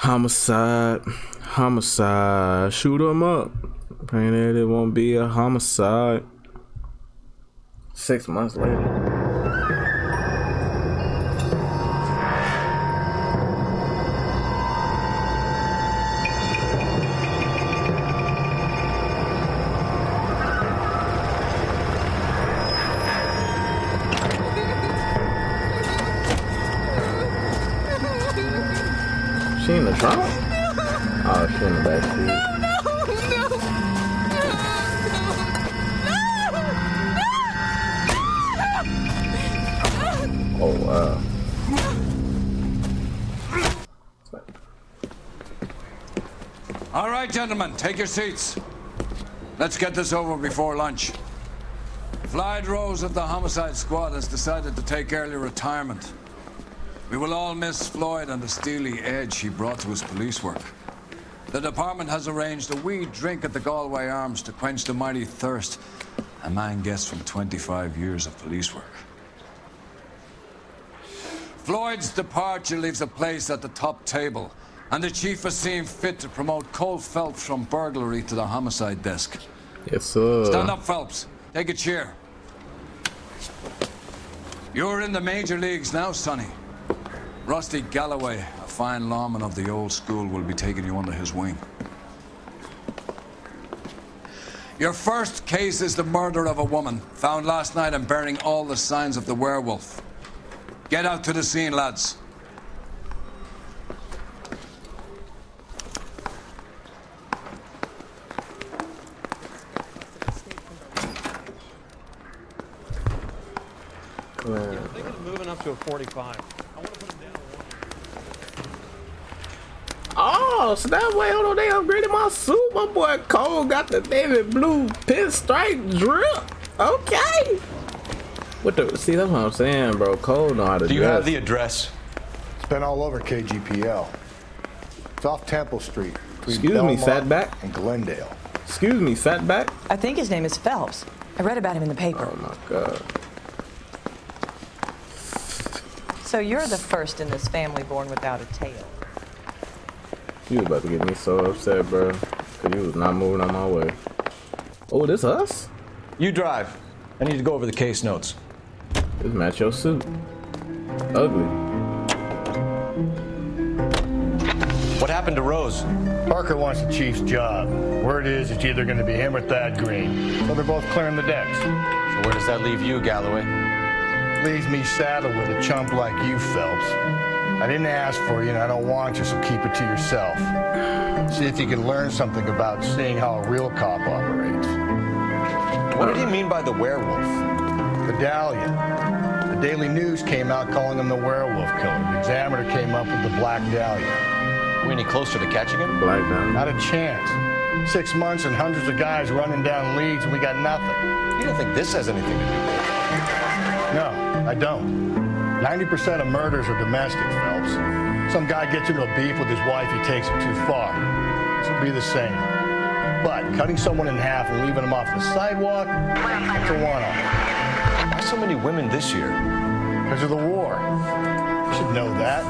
Homicide. Homicide. Shoot him up. Praying that it won't be a homicide. 6 months later. She in the trunk? Oh, she in the back seat. Oh, wow. All right, gentlemen, take your seats. Let's get this over before lunch. Floyd Rose of the homicide squad has decided to take early retirement. We will all miss Floyd and the steely edge he brought to his police work. The department has arranged a wee drink at the Galway Arms to quench the mighty thirst a man gets from 25 years of police work. Floyd's departure leaves a place at the top table, and the chief has seen fit to promote Cole Phelps from burglary to the homicide desk. Yes, sir. Stand up, Phelps. Take a chair. You're in the major leagues now, Sonny. Rusty Galloway, a fine lawman of the old school, will be taking you under his wing. Your first case is the murder of a woman, found last night and bearing all the signs of the werewolf. Get out to the scene, lads. Moving up to a 45. Oh, so that way, hold on, they upgraded my suit. My boy Cole got the navy blue pinstripe drip. Okay. What the? See, that's what I'm saying, bro. Cole know how to Do you dress. have the address? It's been all over KGPL. It's off Temple Street. Excuse me, fatback. And Glendale. Excuse me, fatback. I think his name is Phelps. I read about him in the paper. Oh my God. So you're the first in this family born without a tail. You was about to get me so upset, bro. Cause you was not moving on my way. Oh, this us? You drive. I need to go over the case notes. This match your suit. Ugly. What happened to Rose? Parker wants the chief's job. Word is it's either going to be him or Thad Green. So they're both clearing the decks. So where does that leave you, Galloway? Leaves me saddled with a chump like you, Phelps. I didn't ask for you and I don't want you, so keep it to yourself. See if you can learn something about seeing how a real cop operates. What did he mean by the werewolf? Medallion. The Daily News came out calling him the werewolf killer. The Examiner came up with the Black Dahlia. Are we any closer to catching him? Black down. Not a chance. 6 months and hundreds of guys running down leads and we got nothing. You don't think this has anything to do with it? No, I don't. 90% of murders are domestic, Phelps. Some guy gets into a beef with his wife, he takes it too far. This will be the same. But cutting someone in half and leaving them off the sidewalk, it's a one-off. Why so many women this year? Because of the war. You should know that.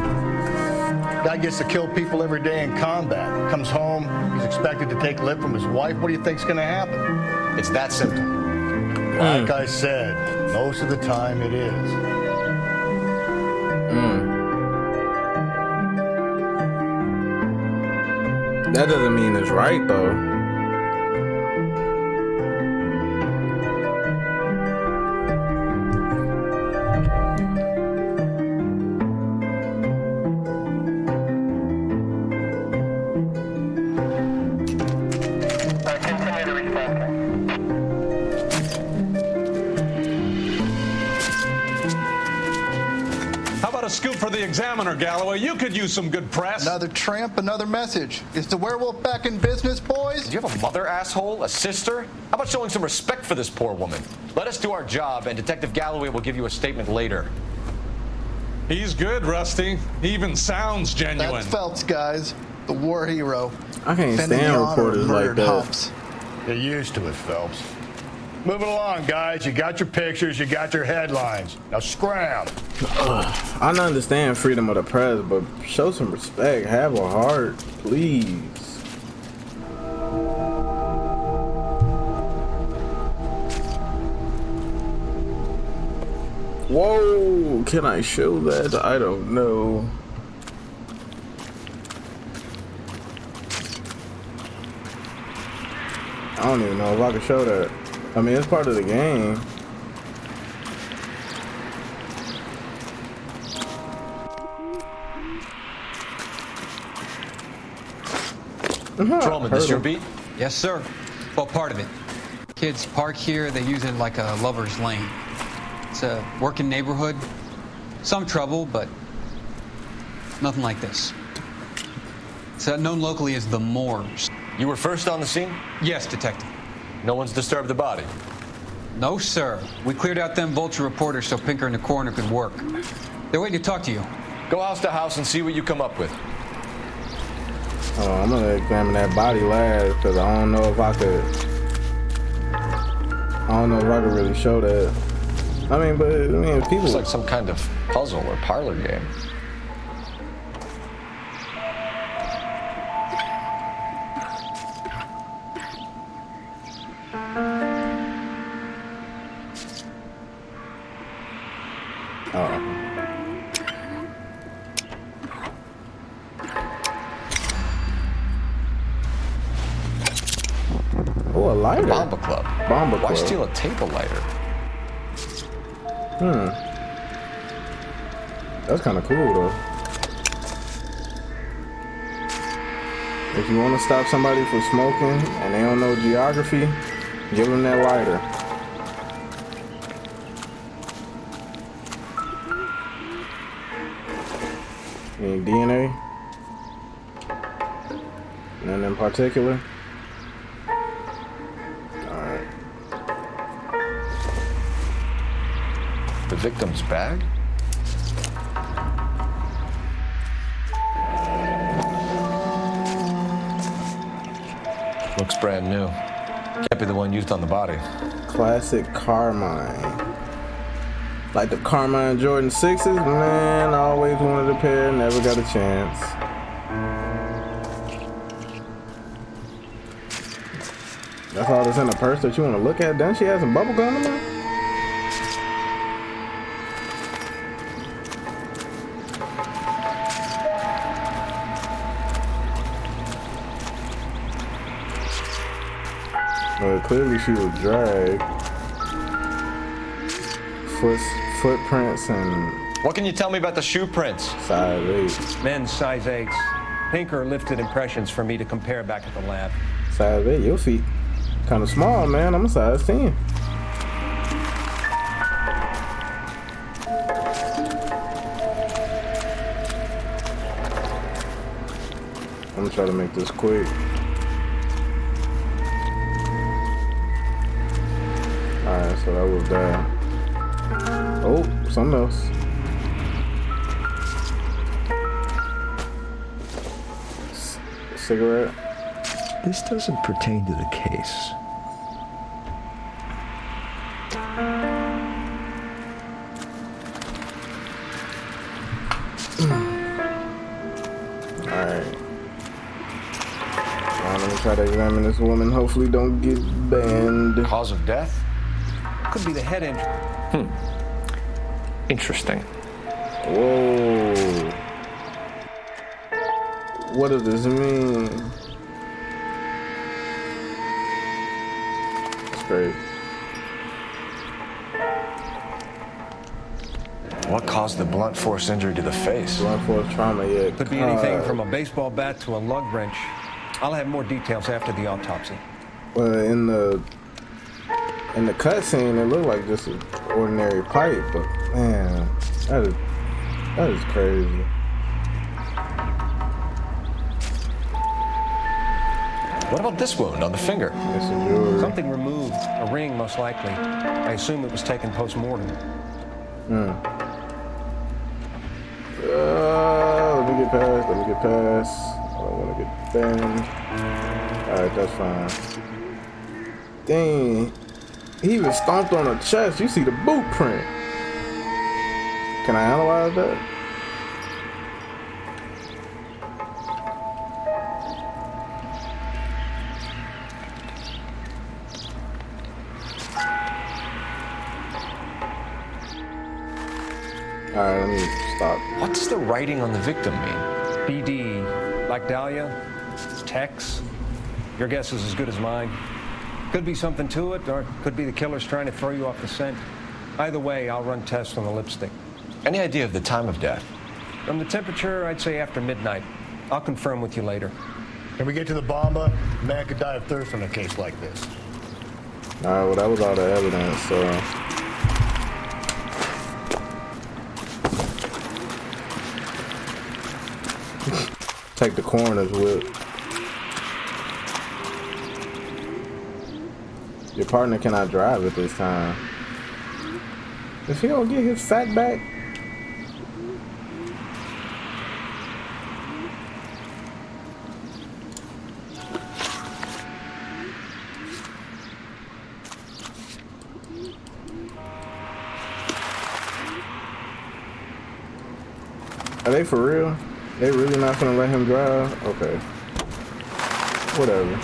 Guy gets to kill people every day in combat. Comes home, he's expected to take lip from his wife. What do you think's gonna happen? It's that simple. Like I said, most of the time it is. That doesn't mean it's right, though. How about a scoop for the Examiner, Galloway? You could use some good press. Another tramp, another message. Is the werewolf back in business, boys? Do you have a mother, asshole? A sister? How about showing some respect for this poor woman? Let us do our job, and Detective Galloway will give you a statement later. He's good, Rusty. He even sounds genuine. That's Phelps, guys. The war hero. I can't Defending stand the honor of reporters like murdered that. hops. Get used to it, Phelps. Moving along, guys. You got your pictures, you got your headlines. Now scram. I don't understand freedom of the press, but show some respect. Have a heart, please. Whoa, can I show that? I don't know. I don't even know if I can show that. I mean, it's part of the game. Patrolman, this your beat? Yes, sir. Well, part of it. Kids park here, they use it like a lover's lane. It's a working neighborhood. Some trouble, but nothing like this. It's known locally as the Moors. You were first on the scene? Yes, detective. No one's disturbed the body? No, sir. We cleared out them vulture reporters so Pinker and the coroner could work. They're waiting to talk to you. Go house to house and see what you come up with. I'm gonna examine that body last because I don't know if I could really show that. I mean, but I mean, if people. It's like some kind of puzzle or parlor game. Oh, a lighter. Bomba Club. Bomba Why Club. steal a table lighter? That's kind of cool, though. If you want to stop somebody from smoking and they don't know geography, give them that lighter. Any DNA? None in particular? Alright. The victim's bag? Looks brand new. Can't be the one used on the body. Classic Carmine. Like the Carmine Jordan 6s? Man, I always wanted a pair, never got a chance. That's all that's in the purse that you want to look at? Doesn't she have some bubble gum in there? Well, clearly she was dragged. Footprints and What can you tell me about the shoe prints? size 8. Men's size 8s. Pinker lifted impressions for me to compare back at the lab. Size 8, your feet kind of small, man. I'm a size 10. I'm gonna try to make this quick. Alright, so that was that. Oh, something else. Cigarette. This doesn't pertain to the case. Alright. Let me try to examine this woman. Hopefully don't get banned. Cause of death? Could be the head injury. Interesting. Whoa. What does this mean? That's great. What caused the blunt force injury to the face? Blunt force trauma, yeah. Could be anything from a baseball bat to a lug wrench. I'll have more details after the autopsy. Well, in the cutscene, it looked like just an ordinary pipe, but man, that is crazy. What about this wound on the finger? It's a jewelry. Something removed, a ring most likely. I assume it was taken post-mortem. Let me get past. I don't want to get banned. Alright, that's fine. Dang. He was stomped on the chest. You see the boot print. Can I analyze that? Alright, let me stop. What's the writing on the victim mean? BD, like Dahlia, Tex. Your guess is as good as mine. Could be something to it, or it could be the killer's trying to throw you off the scent. Either way, I'll run tests on the lipstick. Any idea of the time of death? From the temperature, I'd say after midnight. I'll confirm with you later. Can we get to the bomba? A man could die of thirst on a case like this. Alright, well that was all the evidence, so... Take the coroner's whip. Your partner cannot drive at this time. Is he gonna get his fat back? Are they for real? They really not gonna let him drive? Okay. Whatever.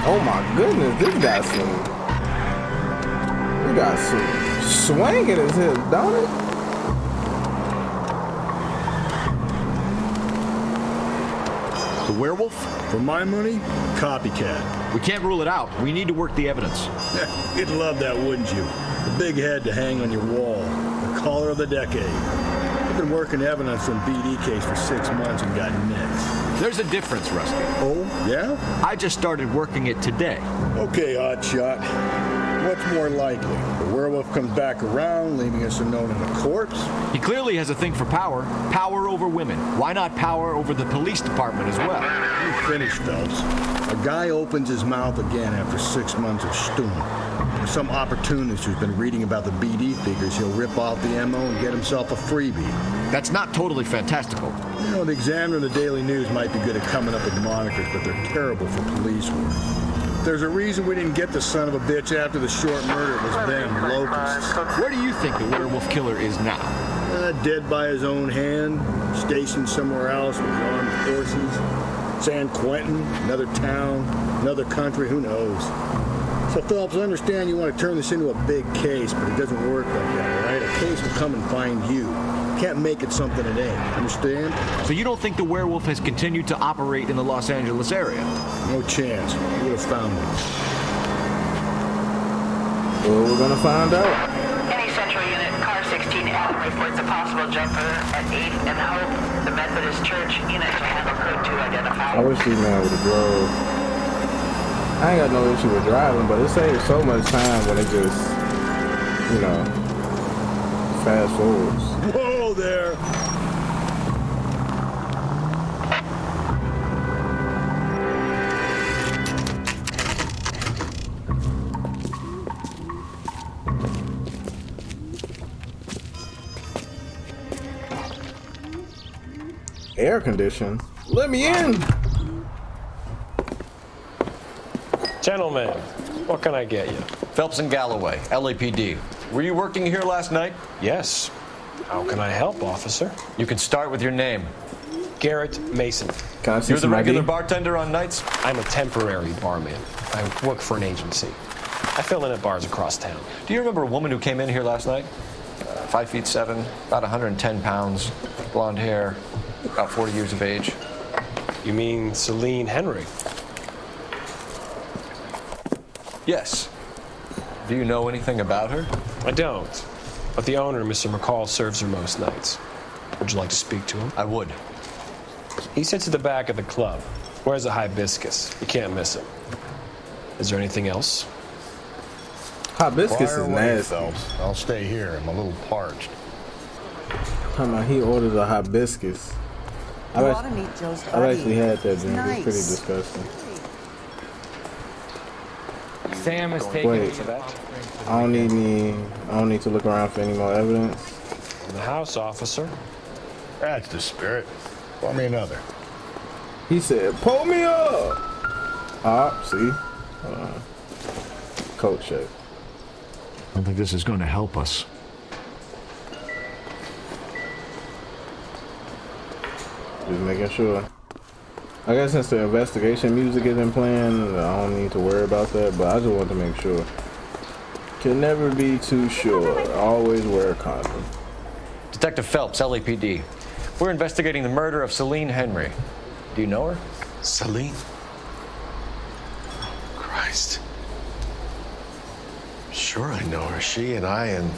Oh my goodness, this got some... We got some swing in his hips, don't it? The werewolf? For my money, copycat. We can't rule it out. We need to work the evidence. You'd love that, wouldn't you? The big head to hang on your wall. The caller of the decade. I've been working evidence on BD case for 6 months and got nixed. There's a difference, Rusty. Oh, yeah? I just started working it today. Okay, Hotshot. What's more likely? The werewolf comes back around, leaving us unknown in a corpse? He clearly has a thing for power. Power over women. Why not power over the police department as well? You finished, Phelps. A guy opens his mouth again after 6 months of stewing. There's some opportunist who's been reading about the BD figures. He'll rip off the MO and get himself a freebie. That's not totally fantastical. You know, the Examiner and the Daily News might be good at coming up with monikers, but they're terrible for police work. There's a reason we didn't get the son of a bitch after the short murder. It was them, locusts. Where do you think the werewolf killer is now? Dead by his own hand, stationed somewhere else with his armed forces. San Quentin, another town, another country, who knows? So, Phelps, I understand you want to turn this into a big case, but it doesn't work like that, all right? A case will come and find you. Can't make it something it ain't. Understand? So you don't think the werewolf has continued to operate in the Los Angeles area? No chance. You would have found him. Well, we're gonna find out. Any Central Unit, Car 16 Allen reports a possible jumper at 8th and Hope. The Methodist Church unit to handle code 2 identified. I wish these men would have drove. I ain't got no issue with driving, but it saves so much time when it just, you know, fast forwards. Whoa there! Air condition? Let me in! Gentlemen, what can I get you? Phelps and Galloway, LAPD. Were you working here last night? Yes. How can I help, officer? You can start with your name. Garrett Mason. Can I see You're the some regular ID? bartender on nights? I'm a temporary barman. I work for an agency. I fill in at bars across town. Do you remember a woman who came in here last night? 5'7", about 110 pounds, blonde hair, about 40 years of age. You mean Celine Henry? Yes. Do you know anything about her? I don't. But the owner, Mr. McCall, serves her most nights. Would you like to speak to him? I would. He sits at the back of the club. Wears a hibiscus. You can't miss him. Is there anything else? Hibiscus Fire is away, nasty. Phelps. I'll stay here. I'm a little parched. Come on, he ordered a hibiscus. You ought to meet Joe's buddy. I've actually had that drink. Nice. It's pretty disgusting. Sam is taking Wait. me to that. I don't need to look around for any more evidence. In the house, officer. That's the spirit. Pour me another. He said, pull me up. See? Coat check. I don't think this is going to help us. Just making sure. I guess since the investigation music isn't playing, I don't need to worry about that, but I just want to make sure. Can never be too sure. Always wear a condom. Detective Phelps, LAPD. We're investigating the murder of Celine Henry. Do you know her? Celine? Christ. Sure I know her. She and I and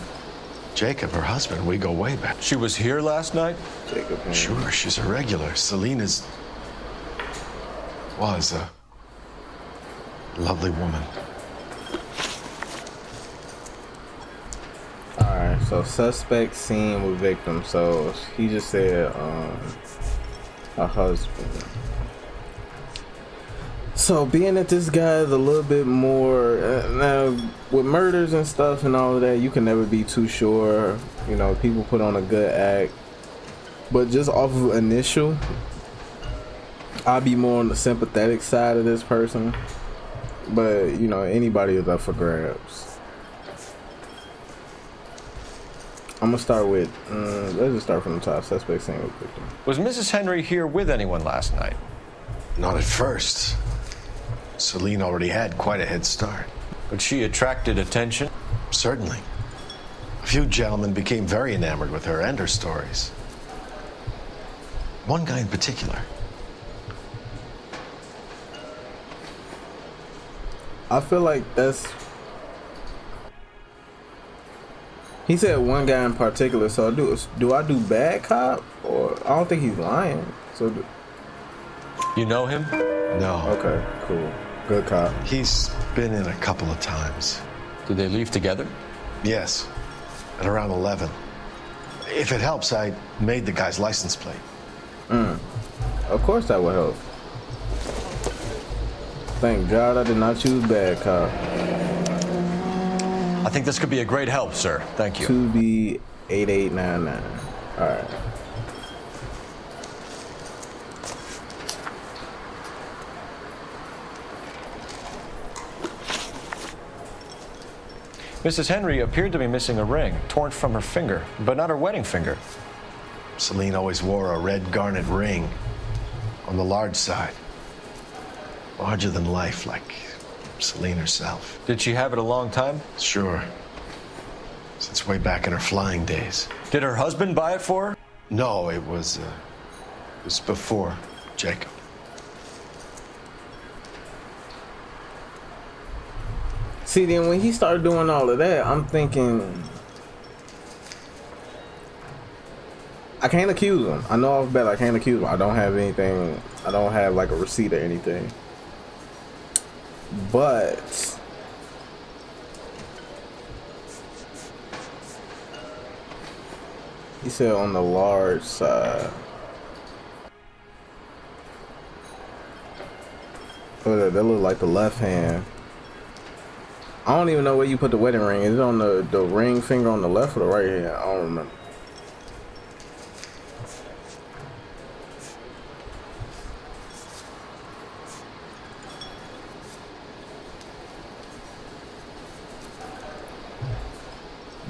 Jacob, her husband, we go way back. She was here last night? Jacob. Sure, she's a regular. Celine was a lovely woman. Alright, so suspect seen with victim. So he just said a husband. So being that this guy is a little bit more now with murders and stuff and all of that, you can never be too sure. You know, people put on a good act, but just off of initial, I'd be more on the sympathetic side of this person. But you know, anybody is up for grabs. I'm gonna start with let's just start from the top. Suspect seen with victim. Was Mrs. Henry here with anyone last night? Not at first. Celine already had quite a head start. But she attracted attention? Certainly. A few gentlemen became very enamored with her and her stories. One guy in particular. I feel like that's... He said one guy in particular, so do I do bad cop? Or I don't think he's lying. So you know him? No. Okay, cool. Good cop. He's been in a couple of times. Did they leave together? Yes, at around 11. If it helps, I made the guy's license plate. Of course that would help. Thank God I did not choose bad cop. I think this could be a great help, sir. Thank you. 2B8899. All right. Mrs. Henry appeared to be missing a ring, torn from her finger, but not her wedding finger. Celine always wore a red garnet ring on the large side. Larger than life, like Celine herself. Did she have it a long time? Sure. Since way back in her flying days. Did her husband buy it for her? No, it was before Jacob. See, then when he started doing all of that, I'm thinking, I can't accuse him. I know off bet I can't accuse him. I don't have anything. I don't have like a receipt or anything. But he said on the large side. Oh, that look like the left hand. I don't even know where you put the wedding ring. Is it on the ring finger on the left or the right hand? I don't remember.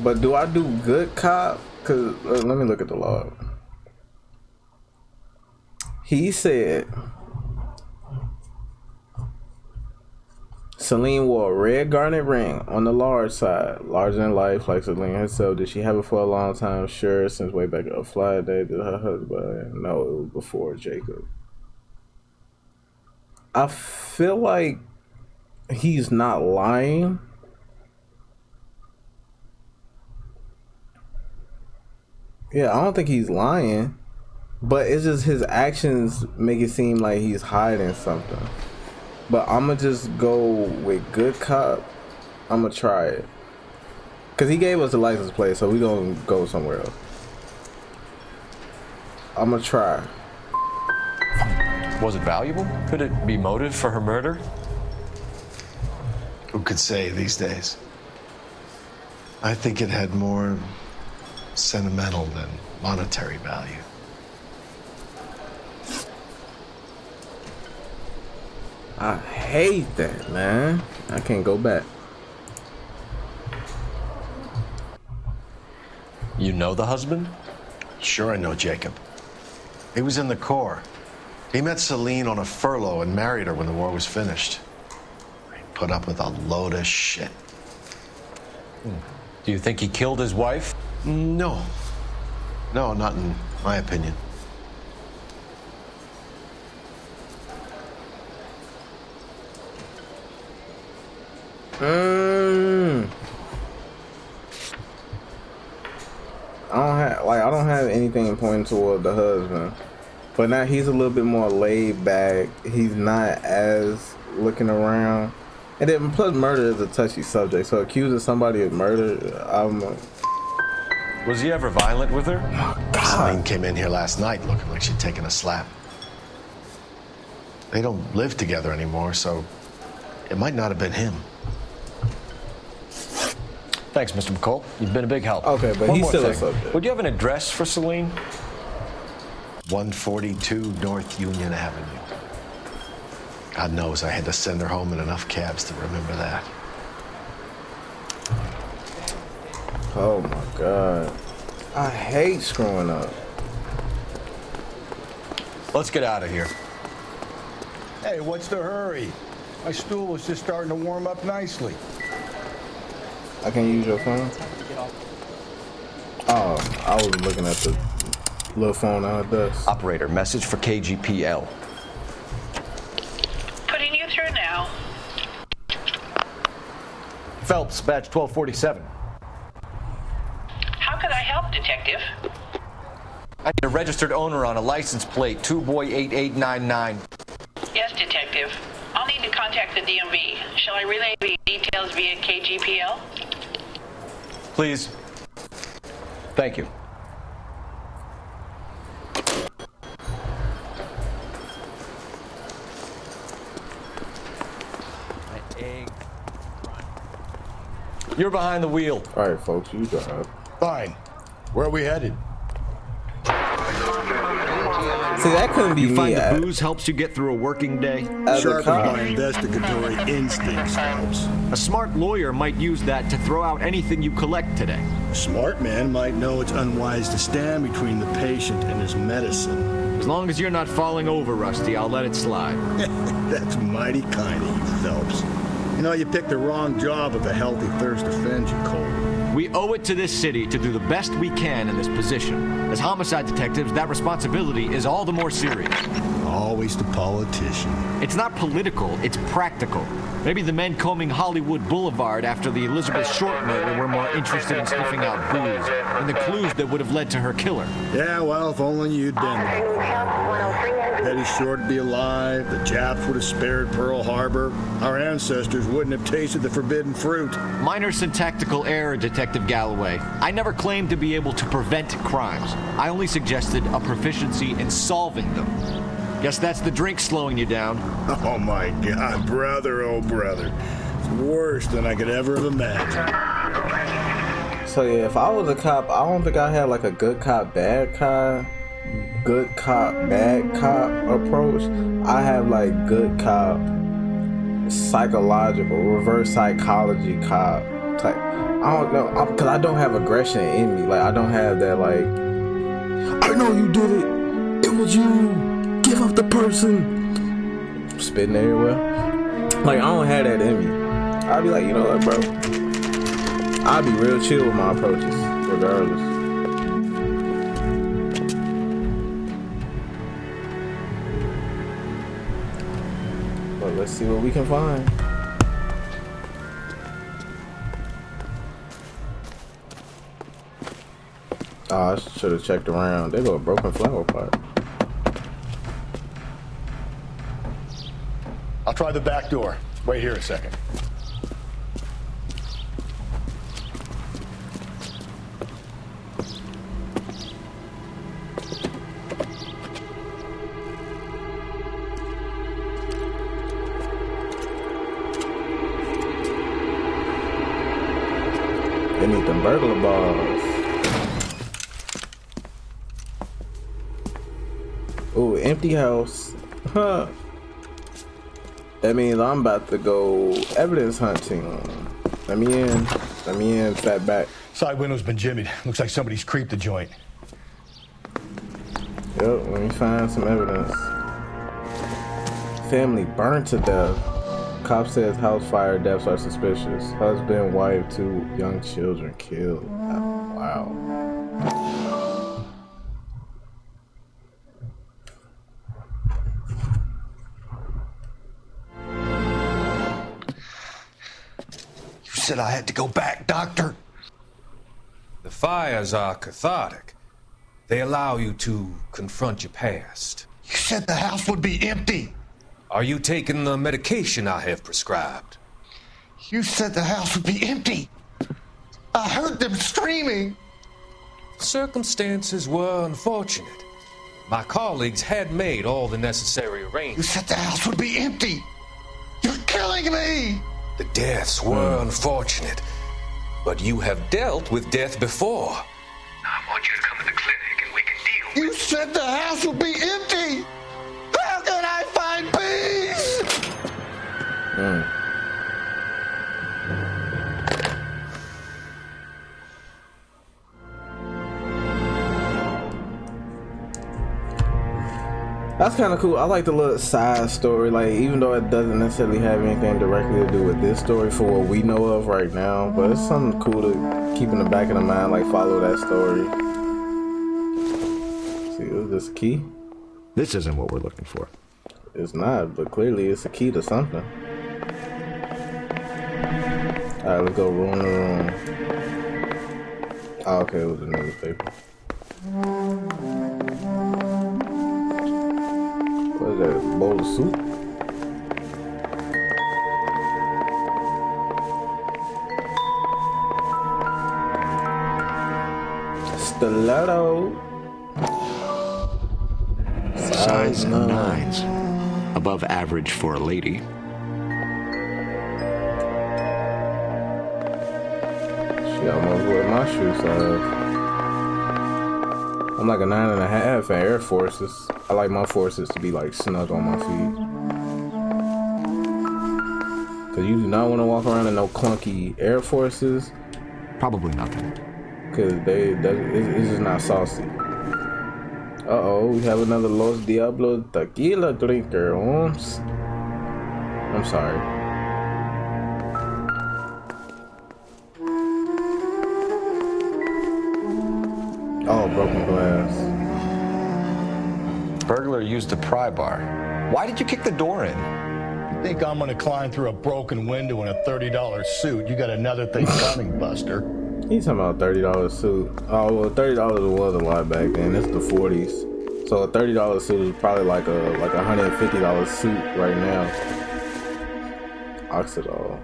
But do I do good cop? Cause let me look at the log. He said Celine wore a red garnet ring on the large side, larger than life, like Celine herself. Did she have it for a long time? Sure, since way back a fly day. Did her husband? No, it was before Jacob. I feel like he's not lying. Yeah, I don't think he's lying, but it's just his actions make it seem like he's hiding something. But I'ma just go with good cop. I'ma try it. Cause he gave us the license plate, so we gonna go somewhere else. I'ma try. Was it valuable? Could it be motive for her murder? Who could say these days? I think it had more sentimental than monetary value. I hate that, man. I can't go back. You know the husband? Sure I know Jacob. He was in the Corps. He met Celine on a furlough and married her when the war was finished. He put up with a load of shit. Do you think he killed his wife? No. No, not in my opinion. I don't have anything pointing toward the husband, but now he's a little bit more laid back. He's not as looking around, and then plus murder is a touchy subject. So accusing somebody of murder, Was he ever violent with her? Celine came in here last night looking like she'd taken a slap. They don't live together anymore, so it might not have been him. Thanks, Mr. McCall. You've been a big help. Okay, but One he's more still a thing. subject. Would you have an address for Celine? 142 North Union Avenue. God knows I had to send her home in enough cabs to remember that. Oh my God. I hate screwing up. Let's get out of here. Hey, what's the hurry? My stool was just starting to warm up nicely. I can use your phone? Oh, I was looking at the little phone on the desk. Operator, message for KGPL. Putting you through now. Phelps, badge 1247. How can I help, Detective? I need a registered owner on a license plate, 2boy8899. Yes, Detective. I'll need to contact the DMV. Shall I relay the details via KGPL? Please. Thank you. You're behind the wheel. All right, folks, you drive. Fine. Where are we headed? See, that couldn't be You me. find the booze helps you get through a working day? Sharpen my investigatory instincts, Phelps. A smart lawyer might use that to throw out anything you collect today. A smart man might know it's unwise to stand between the patient and his medicine. As long as you're not falling over, Rusty, I'll let it slide. That's mighty kind of you, Phelps. You know, you picked the wrong job if a healthy thirst offends you, Cole. We owe it to this city to do the best we can in this position. As homicide detectives, that responsibility is all the more serious. Always the politician. It's not political, it's practical. Maybe the men combing Hollywood Boulevard after the Elizabeth Short murder were more interested in sniffing out booze than the clues that would have led to her killer. Yeah, well, if only you'd been there. Betty Short would be alive, the Japs would have spared Pearl Harbor, our ancestors wouldn't have tasted the forbidden fruit. Minor syntactical error, Detective Galloway. I never claimed to be able to prevent crimes. I only suggested a proficiency in solving them. Guess that's the drink slowing you down. Oh my God, brother, oh brother. It's worse than I could ever have imagined. So yeah, if I was a cop, I don't think I had like a good cop, bad cop approach. I have like good cop, psychological, reverse psychology cop type. I don't know, because I don't have aggression in me. Like I don't have that like, I know you did it. It was you. Give up the person. Spitting everywhere. Like I don't have that in me. I'd be like, you know what, bro? I'd be real chill with my approaches, regardless. But let's see what we can find. Oh, I should have checked around. There go a broken flower pot. I'll try the back door. Wait here a second. They need them burglar bars. empty house. Huh. That means I'm about to go evidence hunting. Let me in. Let me in, fat back. Side window's been jimmied. Looks like somebody's creeped the joint. Yep, let me find some evidence. Family burned to death. Cop says house fire deaths are suspicious. Husband, wife, 2 young children killed. Wow. You said I had to go back, Doctor. The fires are cathartic. They allow you to confront your past. You said the house would be empty. Are you taking the medication I have prescribed? You said the house would be empty. I heard them screaming. Circumstances were unfortunate. My colleagues had made all the necessary arrangements. You said the house would be empty. You're killing me. The deaths were unfortunate, but you have dealt with death before. I want you to come to the clinic and we can deal. You said the house would be empty. How can I find peace? That's kind of cool. I like the little side story, like even though it doesn't necessarily have anything directly to do with this story for what we know of right now, but it's something cool to keep in the back of the mind, like follow that story. See, is this a key? This isn't what we're looking for. It's not, but clearly it's a key to something. Alright, let's go room to room. Oh, okay, it was a newspaper. What is that, a bowl of soup? Stiletto. Size 9s. Above average for a lady. She almost wear my shoe size. I'm like a 9.5 at Air Forces. I like my forces to be like snug on my feet. Cause you do not want to walk around in no clunky Air Forces. Probably nothing. Cause it's just not saucy. Uh-oh, we have another Los Diablos tequila drinker, Holmes. I'm sorry. Oh, broken glass. Burglar used a pry bar. Why did you kick the door in? You think I'm gonna climb through a broken window in a $30 suit? You got another thing coming, Buster. He's talking about $30 suit. Oh, well, $30 was a lot back then. It's the 40s. So a $30 suit is probably like a $150 suit right now. Oxidol.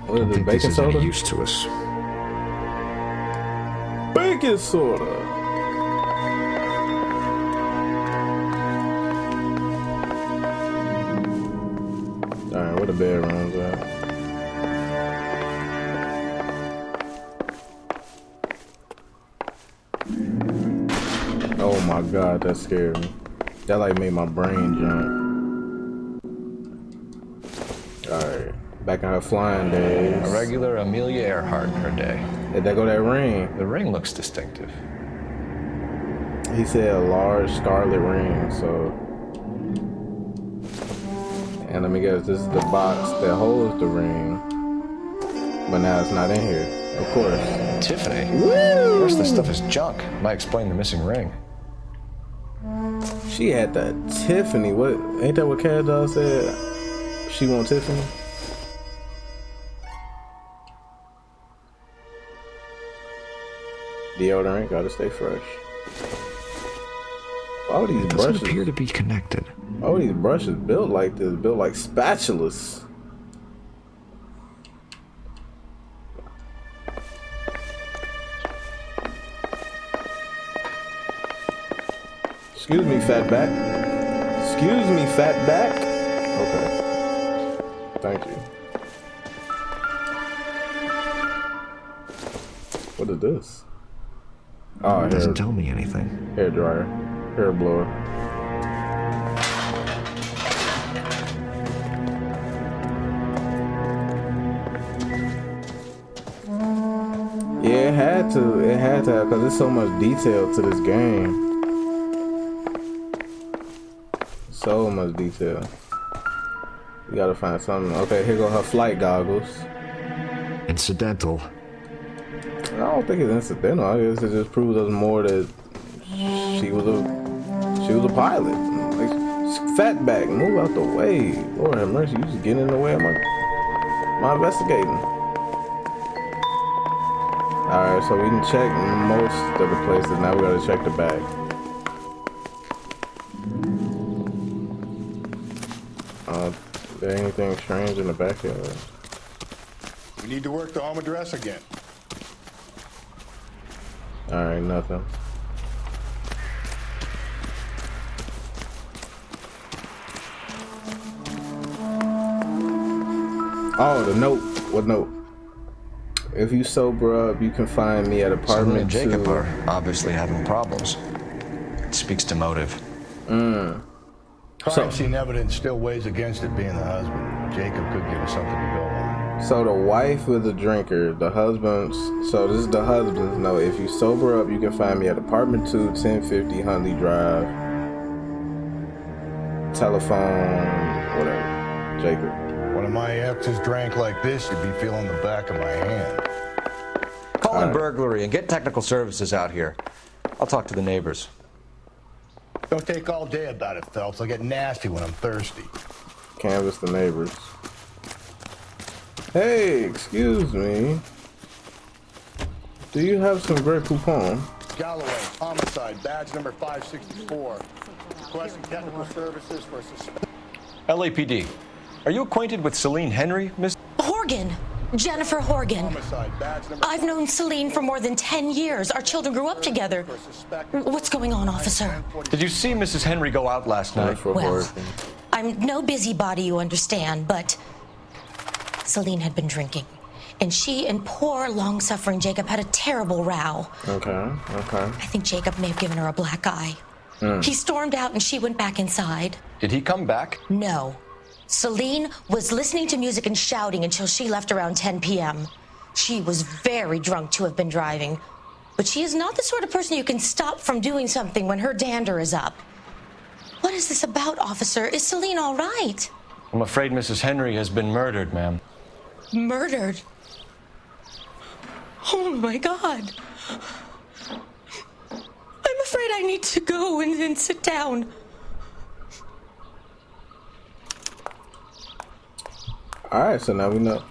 What is it, baking soda? Any use to us. Baking soda. Alright, where the bedrooms at? Oh my god, that scared me. That like made my brain jump. Alright, back in her flying days. A regular Amelia Earhart in her day. Did that go that ring? The ring looks distinctive. He said a large scarlet ring, so. And let me guess, this is the box that holds the ring. But now it's not in here, of course. Tiffany? The rest of the stuff is junk. Might explain the missing ring. She had that Tiffany. What? Ain't that what Cat Dog said? She want Tiffany? Deodorant, gotta stay fresh. All these Doesn't brushes appear to be connected. All these brushes built like this, built like spatulas. Excuse me, fat back. Excuse me, fat back. Okay. Thank you. What is this? Oh, It doesn't tell me anything. Hair dryer, hair blower. had to have, because there's so much detail to this game. So much detail. You gotta find something. Okay, here go her flight goggles. Incidental. I don't think it's incidental. I guess it just proves us more that she was a pilot. Like, fatback, move out the way. Lord have mercy, you just getting in the way of my investigating. Alright, so we can check most of the places. Now we gotta check the back. Is there anything strange in the back here? We need to work the home address again. Alright, nothing. Oh, the note. What note? If you sober up, you can find me at apartment and Jacob are obviously having problems. It speaks to motive. Crime scene evidence still weighs against it being the husband. Jacob could give us something to go on. So the wife was a drinker. The husband's. So this is the husband's note. If you sober up, you can find me at apartment 2, 1050 Huntley Drive. Telephone, whatever. Jacob. When my exes drank like this, you'd be feeling the back of my hand. Call in burglary and get technical services out here. I'll talk to the neighbors. Don't take all day about it, Phelps. I'll get nasty when I'm thirsty. Canvass the neighbors. Hey, excuse me. Do you have some Grey Poupon? Galloway, homicide, badge number 564. Requesting technical services for a suspect. LAPD. Are you acquainted with Celine Henry, Miss? Horgan. Jennifer Horgan. Homicide, badge number I've known Celine for more than 10 years. Our children grew up together. What's going on, officer? Did you see Mrs. Henry go out last night? Well, I'm no busybody, you understand, but Celine had been drinking. And she and poor, long-suffering Jacob had a terrible row. Okay. I think Jacob may have given her a black eye. He stormed out and she went back inside. Did he come back? No. Celine was listening to music and shouting until she left around 10 p.m. She was very drunk to have been driving. But she is not the sort of person you can stop from doing something when her dander is up. What is this about, officer? Is Celine all right? I'm afraid Mrs. Henry has been murdered, ma'am. Murdered? Oh, my God. I'm afraid I need to go and sit down. Alright, so now we know.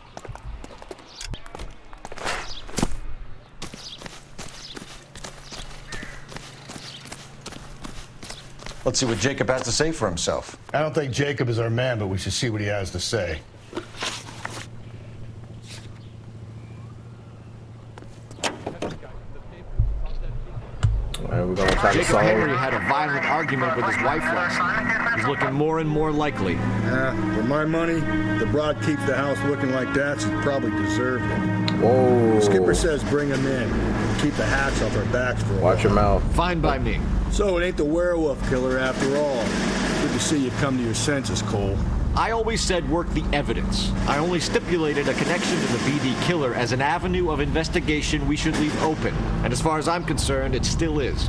Let's see what Jacob has to say for himself. I don't think Jacob is our man, but we should see what he has to say. Alright, we're gonna try to Jacob solve. Henry had a violent argument with his wife last night. He's looking more and more likely. For my money, the broad keeps the house looking like that. She probably deserved it. Whoa. The skipper says bring him in. Keep the hats off our backs for a while. Watch your mouth. Fine by me. So it ain't the werewolf killer after all. Good to see you come to your senses, Cole. I always said work the evidence. I only stipulated a connection to the BD killer as an avenue of investigation we should leave open. And as far as I'm concerned, it still is.